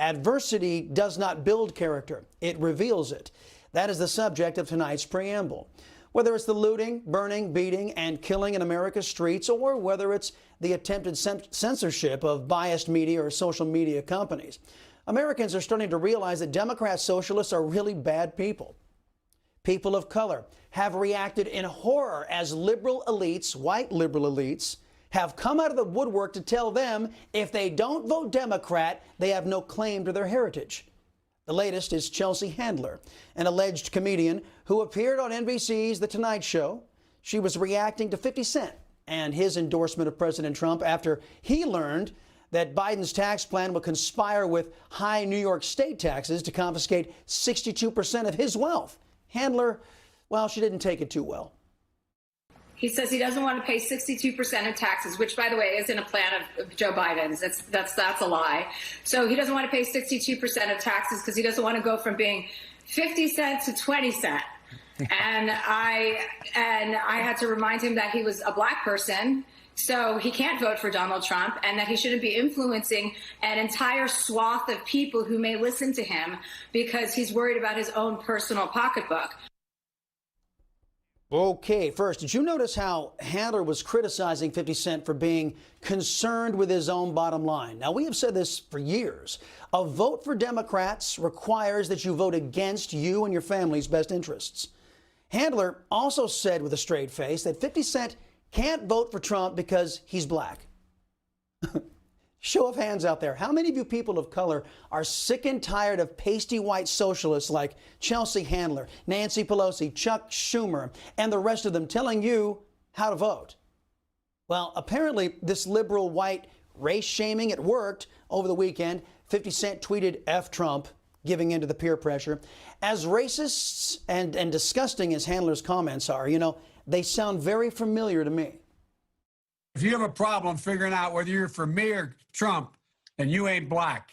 Adversity does not build character, it reveals it. That is the subject of tonight's preamble. Whether it's the looting, burning, beating, and killing in America's streets, or whether it's the attempted censorship of biased media or social media companies, Americans are starting to realize that Democrat socialists are really bad people. People of color have reacted in horror as liberal elites, white liberal elites, have come out of the woodwork to tell them if they don't vote Democrat, they have no claim to their heritage. The latest is Chelsea Handler, an alleged comedian who appeared on NBC's The Tonight Show. She was reacting to 50 Cent and his endorsement of President Trump after he learned that Biden's tax plan would conspire with high New York state taxes to confiscate 62% of his wealth. Handler, well, she didn't take it too well. He says he doesn't want to pay 62% of taxes, which, by the way, isn't a plan of Joe Biden's. That's a lie. So he doesn't want to pay 62% of taxes because he doesn't want to go from being 50 cents to 20 cents. And I had to remind him that he was a black person, so he can't vote for Donald Trump, and that he shouldn't be influencing an entire swath of people who may listen to him because he's worried about his own personal pocketbook. Okay, first, did you notice how Handler was criticizing 50 Cent for being concerned with his own bottom line? Now, we have said this for years. A vote for Democrats requires that you vote against you and your family's best interests. Handler also said with a straight face that 50 Cent can't vote for Trump because he's black. Show of hands out there. How many of you people of color are sick and tired of pasty white socialists like Chelsea Handler, Nancy Pelosi, Chuck Schumer, and the rest of them telling you how to vote? Well, apparently this liberal white race shaming, it worked over the weekend. 50 Cent tweeted F Trump, giving in to the peer pressure. As racists and disgusting as Handler's comments are, you know, they sound very familiar to me. If you have a problem figuring out whether you're for me or Trump, then you ain't black.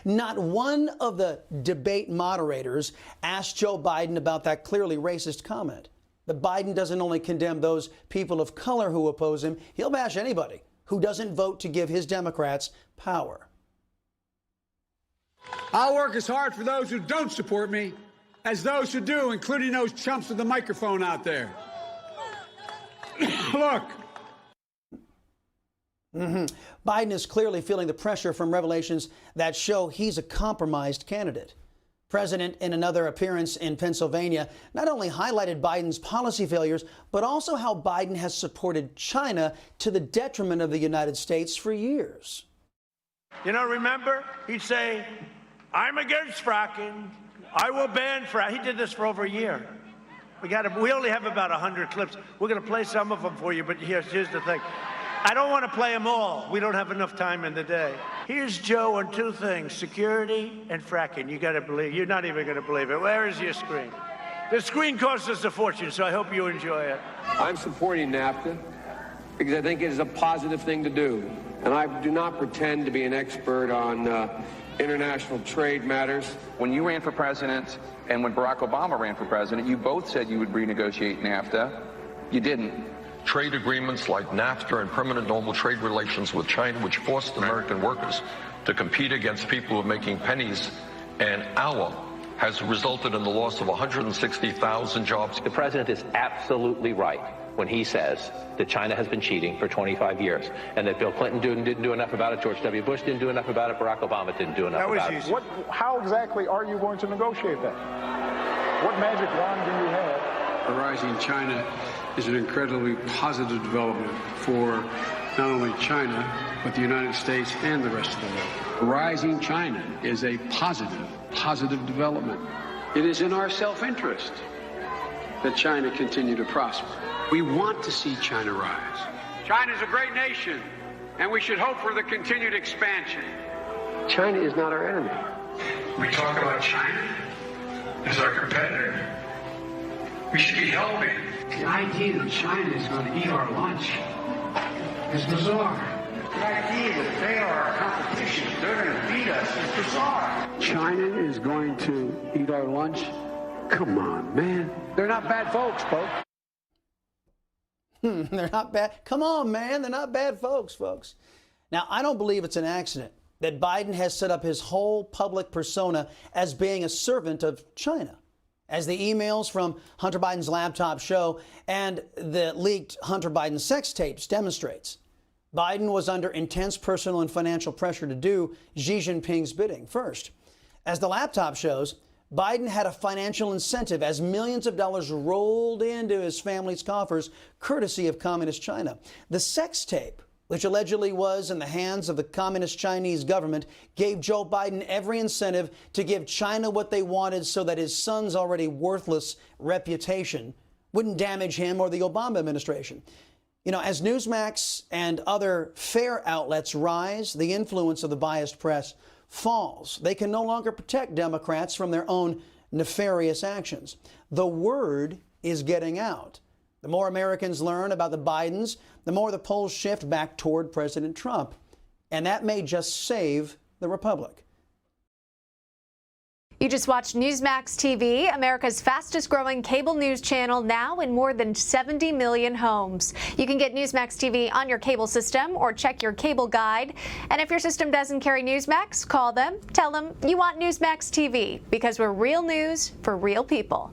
Not one of the debate moderators asked Joe Biden about that clearly racist comment. But Biden doesn't only condemn those people of color who oppose him, he'll bash anybody who doesn't vote to give his Democrats power. I'll work as hard for those who don't support me as those who do, including those chumps with the microphone out there. Look. Biden is clearly feeling the pressure from revelations that show he's a compromised candidate. President, in another appearance in Pennsylvania, not only highlighted Biden's policy failures, but also how Biden has supported China to the detriment of the United States for years. You know, remember, he'd say, I'm against fracking. I will ban fracking. He did this for over a year. We only have about 100 clips. We're going to play some of them for you, but here's the thing. I don't want to play them all. We don't have enough time in the day. Here's Joe on two things, security and fracking. You got to believe, you're not even going to believe it. Where is your screen? The screen costs us a fortune, so I hope you enjoy it. I'm supporting NAFTA because I think it is a positive thing to do. And I do not pretend to be an expert on international trade matters. When you ran for president and when Barack Obama ran for president, you both said you would renegotiate NAFTA. You didn't. Trade agreements like NAFTA and permanent normal trade relations with China, which forced American workers to compete against people who are making pennies an hour, has resulted in the loss of 160,000 jobs. The president is absolutely right when he says that China has been cheating for 25 years and that Bill Clinton didn't do enough about it, George W. Bush didn't do enough about it, Barack Obama didn't do enough about it. How exactly are you going to negotiate that? What magic wand do you have? A rising China is an incredibly positive development for not only China, but the United States and the rest of the world. Rising China is a positive development. It is in our self-interest that China continue to prosper. We want to see China rise. China is a great nation, and we should hope for the continued expansion. China is not our enemy. We talk about China as our competitor. We should be helping. The idea that China is going to eat our lunch is bizarre. The idea that they are our competition, they're going to beat us, is bizarre. China is going to eat our lunch? Come on, man. They're not bad folks. They're not bad. Come on, man. They're not bad folks. Now, I don't believe it's an accident that Biden has set up his whole public persona as being a servant of China. As the emails from Hunter Biden's laptop show and the leaked Hunter Biden sex tapes demonstrates, Biden was under intense personal and financial pressure to do Xi Jinping's bidding. First, as the laptop shows, Biden had a financial incentive as millions of dollars rolled into his family's coffers, courtesy of Communist China. The sex tape, which allegedly was in the hands of the Communist Chinese government, gave Joe Biden every incentive to give China what they wanted so that his son's already worthless reputation wouldn't damage him or the Obama administration. You know, as Newsmax and other fair outlets rise, the influence of the biased press falls. They can no longer protect Democrats from their own nefarious actions. The word is getting out. The more Americans learn about the Bidens, the more the polls shift back toward President Trump. And that may just save the republic. You just watched Newsmax TV, America's fastest growing cable news channel, now in more than 70 million homes. You can get Newsmax TV on your cable system or check your cable guide. And if your system doesn't carry Newsmax, call them, tell them you want Newsmax TV, because we're real news for real people.